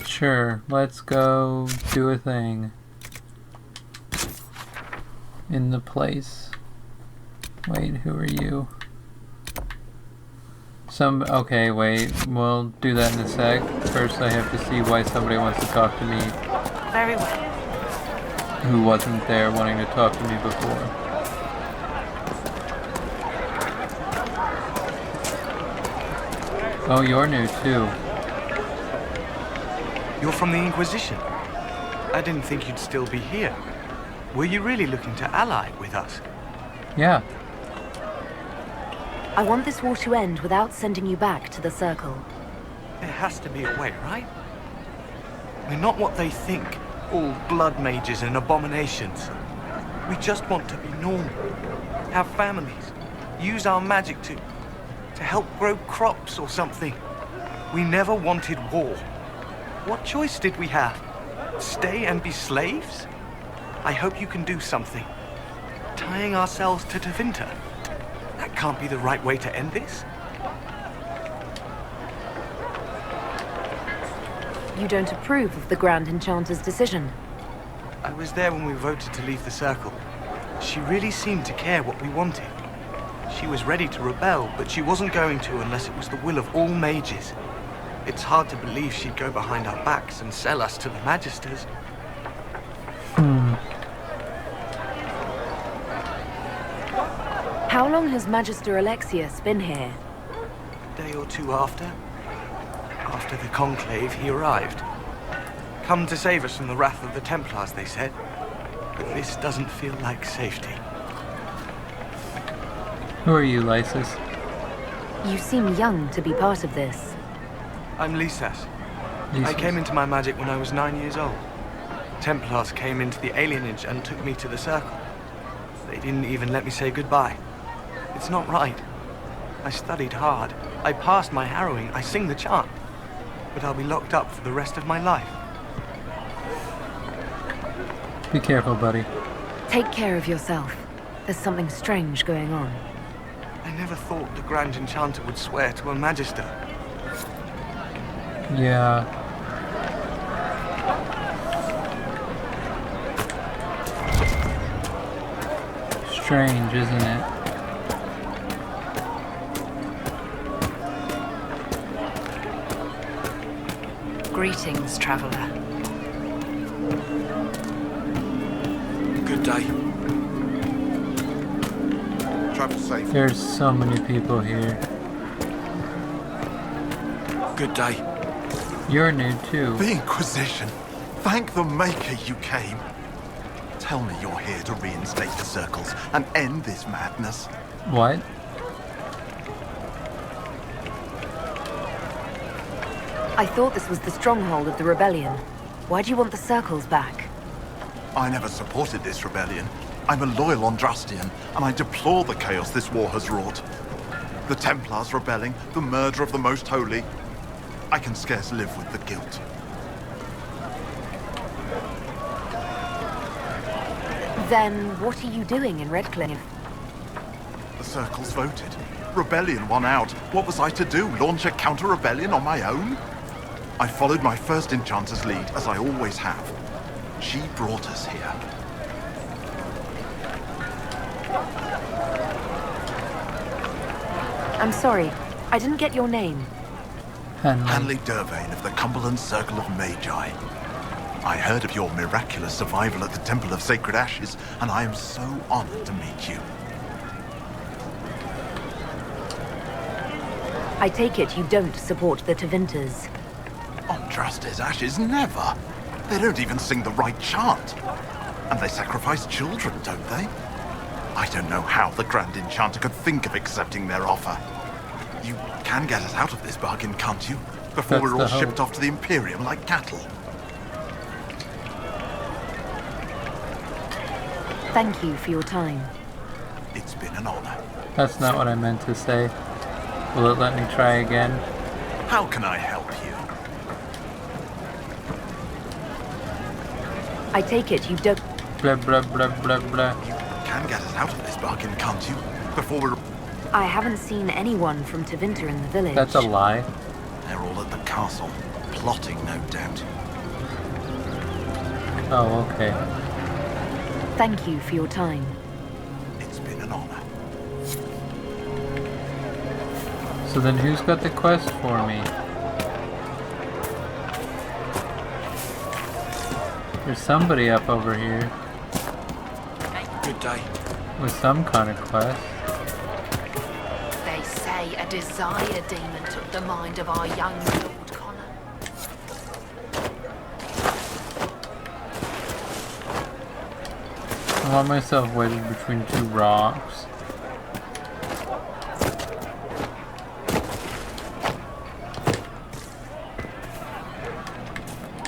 Sure, let's go do a thing. In the place. Wait, who are you? Okay, wait, we'll do that in a sec. First I have to see why somebody wants to talk to me. Very well. Who wasn't there wanting to talk to me before. Oh, you're new too. You're from the Inquisition. I didn't think you'd still be here. Were you really looking to ally with us? Yeah. I want this war to end without sending you back to the Circle. There has to be a way, right? We're not what they think, all blood mages and abominations. We just want to be normal, have families, use our magic to help grow crops or something. We never wanted war. What choice did we have? Stay and be slaves? I hope you can do something. Tying ourselves to Tevinter. That can't be the right way to end this. You don't approve of the Grand Enchanter's decision? I was there when we voted to leave the Circle. She really seemed to care what we wanted. She was ready to rebel, but she wasn't going to unless it was the will of all mages. It's hard to believe she'd go behind our backs and sell us to the Magisters. How long has Magister Alexius been here? A day or two after. After the Conclave, he arrived. Come to save us from the wrath of the Templars, they said. But this doesn't feel like safety. Who are you, Lysis? You seem young to be part of this. I'm Lysas. I came into my magic when I was 9 years old. Templars came into the alienage and took me to the Circle. They didn't even let me say goodbye. It's not right. I studied hard. I passed my harrowing. I sing the chant. But I'll be locked up for the rest of my life. Be careful, buddy. Take care of yourself. There's something strange going on. I never thought the Grand Enchanter would swear to a Magister. Yeah. Strange, isn't it? Greetings, traveler. Good day. Travel safe. There's so many people here. Good day. You're new too. The Inquisition. Thank the Maker you came. Tell me you're here to reinstate the Circles and end this madness. What? I thought this was the stronghold of the rebellion. Why do you want the Circles back? I never supported this rebellion. I'm a loyal Andrastian, and I deplore the chaos this war has wrought. The Templars rebelling, the murder of the Most Holy. I can scarce live with the guilt. Then what are you doing in Redcliffe? The Circles voted. Rebellion won out. What was I to do? Launch a counter-rebellion on my own? I followed my first Enchanter's lead, as I always have. She brought us here. I'm sorry, I didn't get your name. Hanley Dervain of the Cumberland Circle of Magi. I heard of your miraculous survival at the Temple of Sacred Ashes, and I am so honored to meet you. I take it you don't support the Tevinters. Andraste's Ashes, never. They don't even sing the right chant. And they sacrifice children, don't they? I don't know how the Grand Enchanter could think of accepting their offer. You can get us out of this bargain, can't you? Before we're all shipped off to the Imperium like cattle. Thank you for your time. It's been an honor. That's not what I meant to say. Will it let me try again? How can I help you? I take it you don't... Blah, blah, blah, blah, blah. You can get us out of this bargain, can't you? Before we're... I haven't seen anyone from Tevinter in the village. That's a lie. They're all at the castle, plotting, no doubt. Oh, okay. Thank you for your time. It's been an honor. So then who's got the quest for me? There's somebody up over here Good day. with some kind of quest. They say a desire demon took the mind of our young Lord Connor. I want myself wedged between two rocks.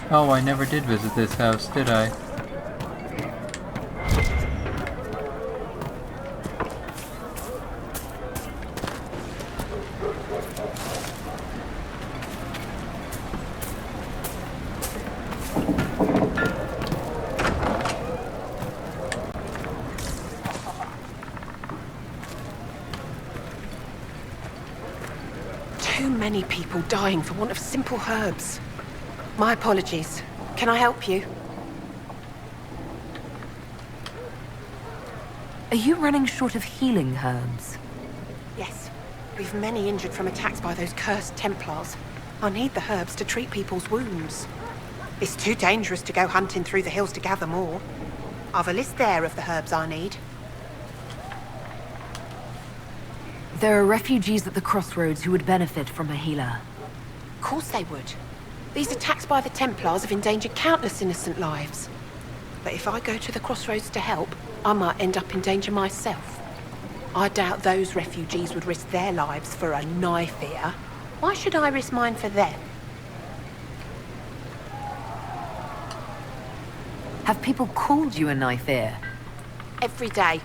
Oh, I never did visit this house, did I? Too many people dying for want of simple herbs. My apologies. Can I help you? Are you running short of healing herbs? Yes. We've many injured from attacks by those cursed Templars. I need the herbs to treat people's wounds. It's too dangerous to go hunting through the hills to gather more. I've a list there of the herbs I need. There are refugees at the crossroads who would benefit from a healer. Of course they would. These attacks by the Templars have endangered countless innocent lives. But if I go to the crossroads to help, I might end up in danger myself. I doubt those refugees would risk their lives for a knife here. Why should I risk mine for them? Have people called you a knife ear? Every day.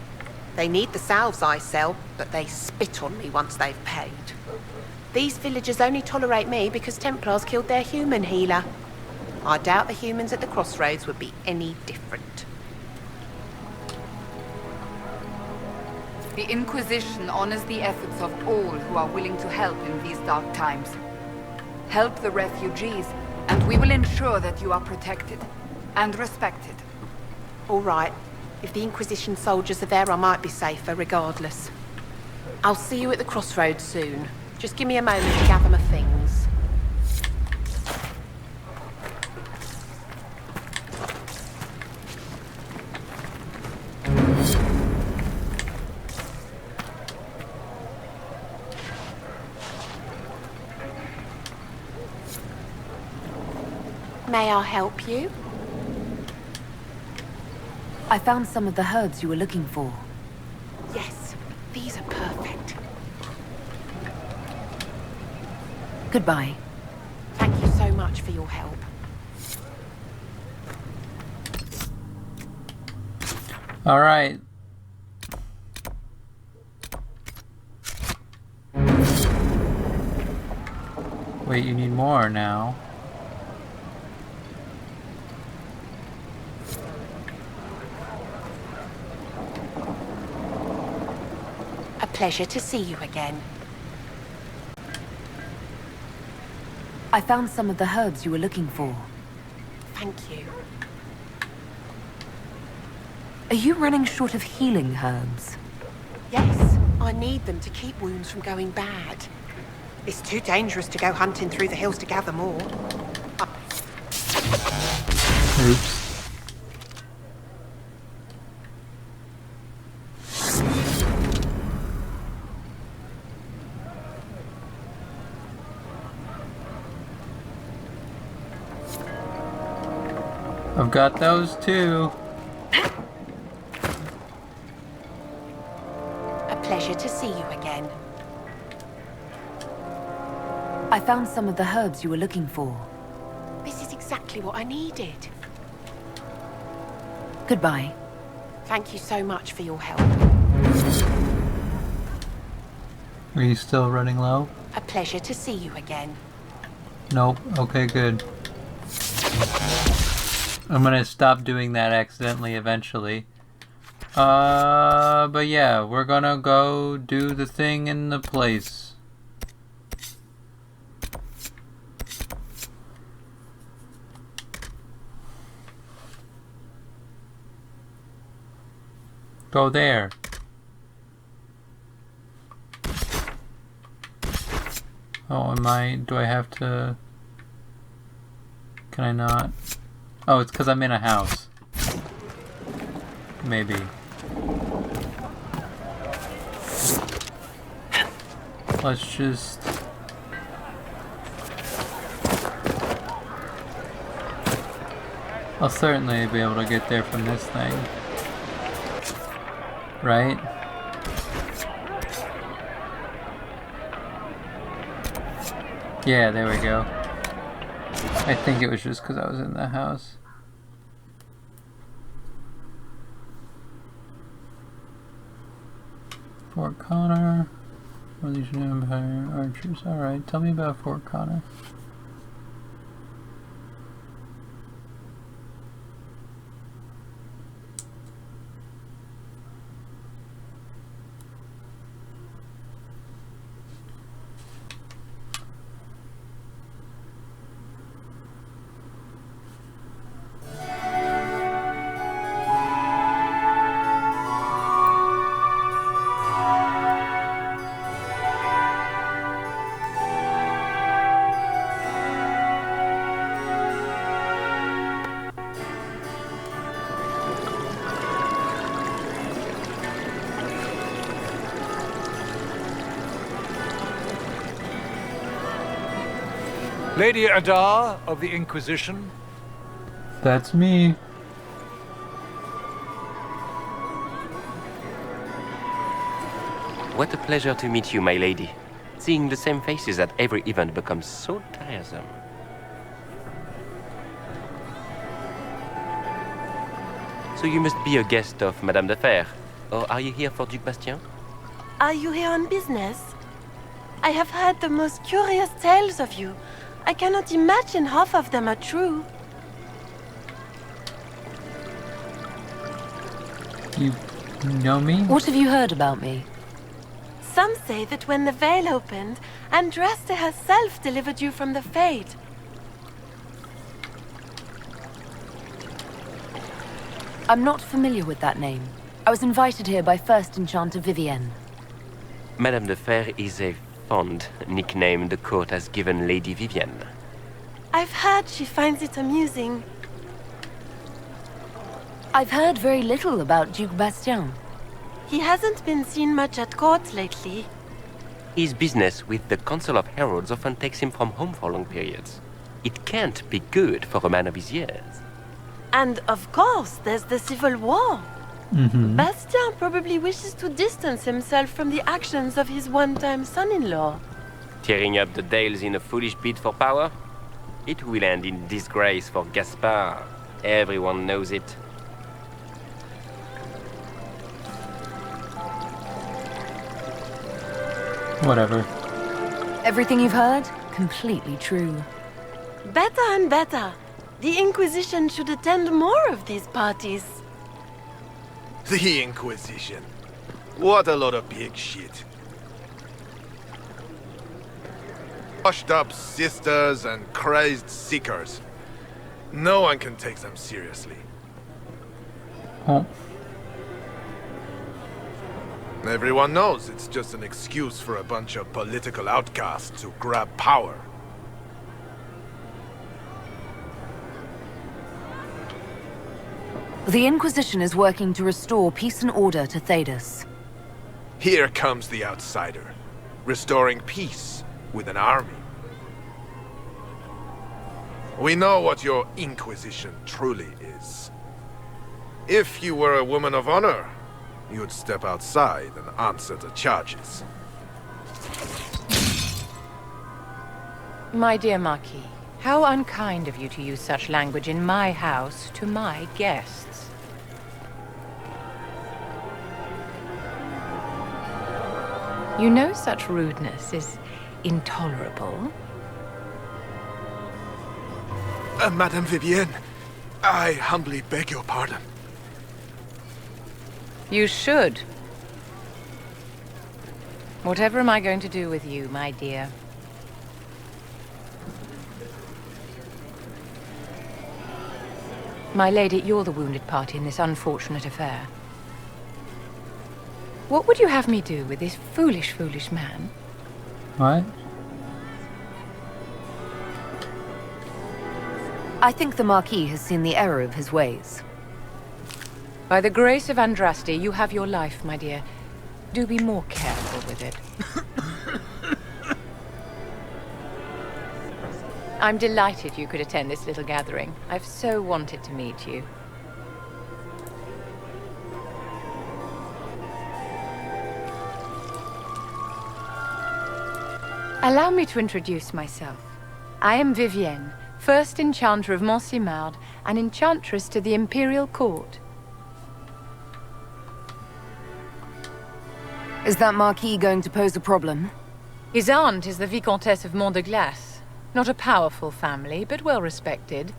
They need the salves I sell, but they spit on me once they've paid. These villagers only tolerate me because Templars killed their human healer. I doubt the humans at the crossroads would be any different. The Inquisition honors the efforts of all who are willing to help in these dark times. Help the refugees, and we will ensure that you are protected and respected. All right. If the Inquisition soldiers are there, I might be safer regardless. I'll see you at the crossroads soon. Just give me a moment to gather my things. May I help you? I found some of the herbs you were looking for. Yes, these are perfect. Goodbye. Thank you so much for your help. All right. Wait, you need more now. A pleasure to see you again. I found some of the herbs you were looking for. Thank you. Are you running short of healing herbs? Yes, I need them to keep wounds from going bad. It's too dangerous to go hunting through the hills to gather more. Oops. I've got those too. A pleasure to see you again. I found some of the herbs you were looking for. This is exactly what I needed. Goodbye. Thank you so much for your help. Are you still running low? A pleasure to see you again. Nope. Okay, good. I'm gonna stop doing that accidentally eventually. But yeah, we're gonna go do the thing in the place. Go there. Oh, do I have to... Can I not? Oh, it's because I'm in a house. Maybe. Let's just... I'll certainly be able to get there from this thing. Right? Yeah, there we go. I think it was just because I was in the house. Fort Connor. Legion Empire Archers. Alright, tell me about Fort Connor. Lady Adar of the Inquisition. That's me. What a pleasure to meet you, my lady. Seeing the same faces at every event becomes so tiresome. So you must be a guest of Madame de Fer, or are you here for Duc Bastien? Are you here on business? I have heard the most curious tales of you. I cannot imagine half of them are true. You know me? What have you heard about me? Some say that when the veil opened, Andraste herself delivered you from the Fade. I'm not familiar with that name. I was invited here by First Enchanter Vivienne. Madame de Fer is a fond nickname the court has given Lady Vivienne. I've heard she finds it amusing. I've heard very little about Duc Bastien. He hasn't been seen much at court lately. His business with the Council of Heralds often takes him from home for long periods. It can't be good for a man of his years. And of course, there's the Civil War. Bastien probably wishes to distance himself from the actions of his one-time son-in-law. Tearing up the Dales in a foolish bid for power? It will end in disgrace for Gaspard. Everyone knows it. Whatever. Everything you've heard? Completely true. Better and better. The Inquisition should attend more of these parties. The Inquisition. What a lot of big shit. Washed up sisters and crazed seekers. No one can take them seriously. Oh. Everyone knows it's just an excuse for a bunch of political outcasts to grab power. The Inquisition is working to restore peace and order to Thedas. Here comes the outsider, restoring peace with an army. We know what your Inquisition truly is. If you were a woman of honor, you'd step outside and answer the charges. My dear Marquis, how unkind of you to use such language in my house to my guests. You know such rudeness is intolerable. Madame Vivienne, I humbly beg your pardon. You should. Whatever am I going to do with you, my dear? My lady, you're the wounded party in this unfortunate affair. What would you have me do with this foolish, foolish man? What? I think the Marquis has seen the error of his ways. By the grace of Andraste, you have your life, my dear. Do be more careful with it. I'm delighted you could attend this little gathering. I've so wanted to meet you. Allow me to introduce myself. I am Vivienne, first enchanter of Montsimard and enchantress to the Imperial Court. Is that Marquis going to pose a problem? His aunt is the Vicomtesse of Mont de Glace. Not a powerful family, but well respected.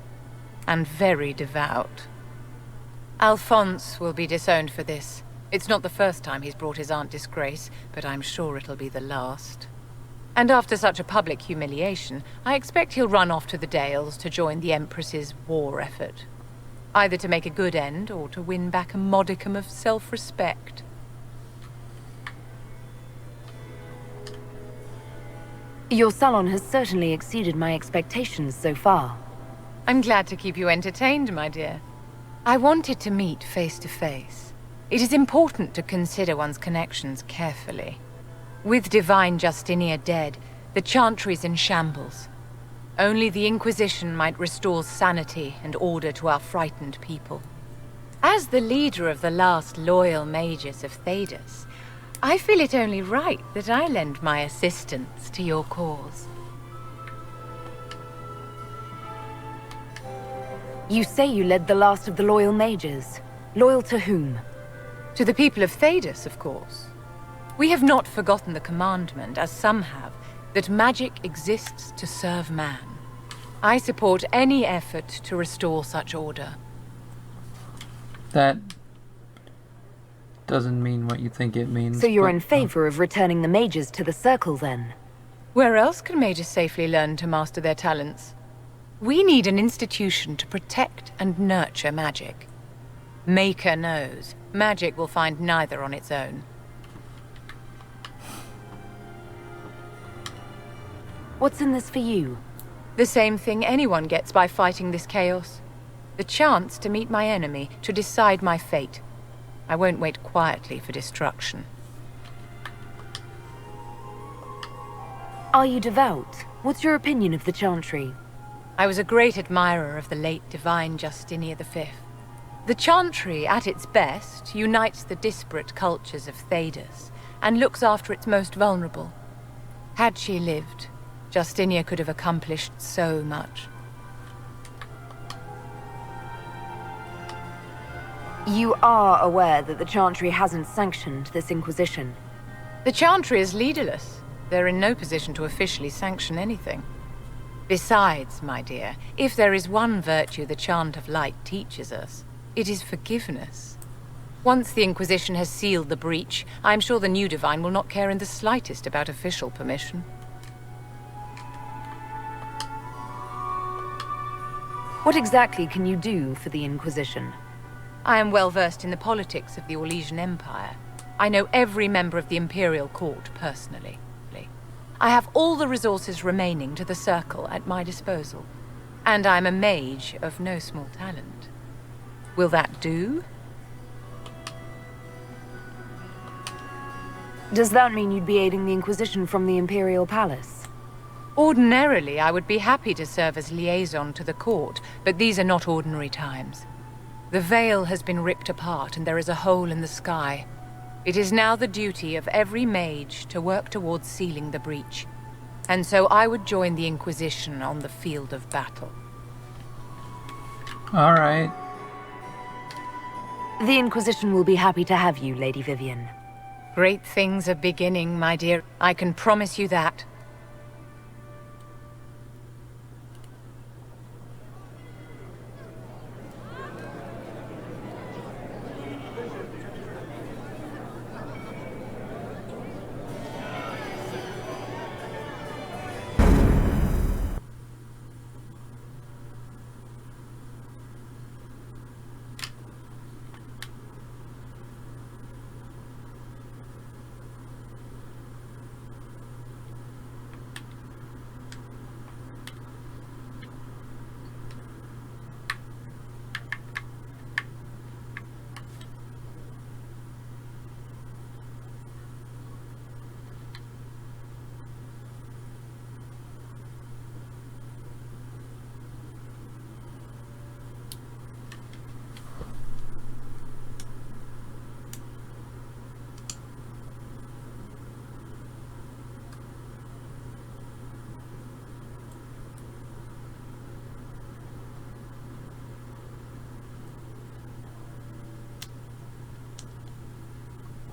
And very devout. Alphonse will be disowned for this. It's not the first time he's brought his aunt disgrace, but I'm sure it'll be the last. And after such a public humiliation, I expect he'll run off to the Dales to join the Empress's war effort. Either to make a good end, or to win back a modicum of self-respect. Your salon has certainly exceeded my expectations so far. I'm glad to keep you entertained, my dear. I wanted to meet face to face. It is important to consider one's connections carefully. With Divine Justinia dead, the Chantry's in shambles. Only the Inquisition might restore sanity and order to our frightened people. As the leader of the last loyal mages of Thedas, I feel it only right that I lend my assistance to your cause. You say you led the last of the loyal mages. Loyal to whom? To the people of Thedas, of course. We have not forgotten the commandment, as some have, that magic exists to serve man. I support any effort to restore such order. That doesn't mean what you think it means. So you're in favor of returning the mages to the Circle, then? Where else can mages safely learn to master their talents? We need an institution to protect and nurture magic. Maker knows, magic will find neither on its own. What's in this for you? The same thing anyone gets by fighting this chaos. The chance to meet my enemy, to decide my fate. I won't wait quietly for destruction. Are you devout? What's your opinion of the Chantry? I was a great admirer of the late Divine Justinia V. The Chantry, at its best, unites the disparate cultures of Thedas, and looks after its most vulnerable. Had she lived, Justinia could have accomplished so much. You are aware that the Chantry hasn't sanctioned this Inquisition? The Chantry is leaderless. They're in no position to officially sanction anything. Besides, my dear, if there is one virtue the Chant of Light teaches us, it is forgiveness. Once the Inquisition has sealed the breach, I'm sure the new Divine will not care in the slightest about official permission. What exactly can you do for the Inquisition? I am well versed in the politics of the Orlesian Empire. I know every member of the Imperial Court personally. I have all the resources remaining to the Circle at my disposal. And I'm a mage of no small talent. Will that do? Does that mean you'd be aiding the Inquisition from the Imperial Palace? Ordinarily, I would be happy to serve as liaison to the court, but these are not ordinary times. The veil has been ripped apart and there is a hole in the sky. It is now the duty of every mage to work towards sealing the breach. And so I would join the Inquisition on the field of battle. All right. The Inquisition will be happy to have you, Lady Vivienne. Great things are beginning, my dear. I can promise you that.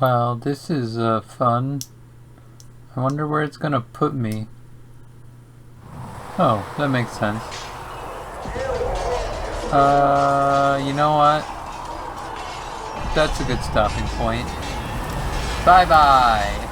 Well, this is fun. I wonder where it's gonna put me. Oh, that makes sense. You know what? That's a good stopping point. Bye-bye!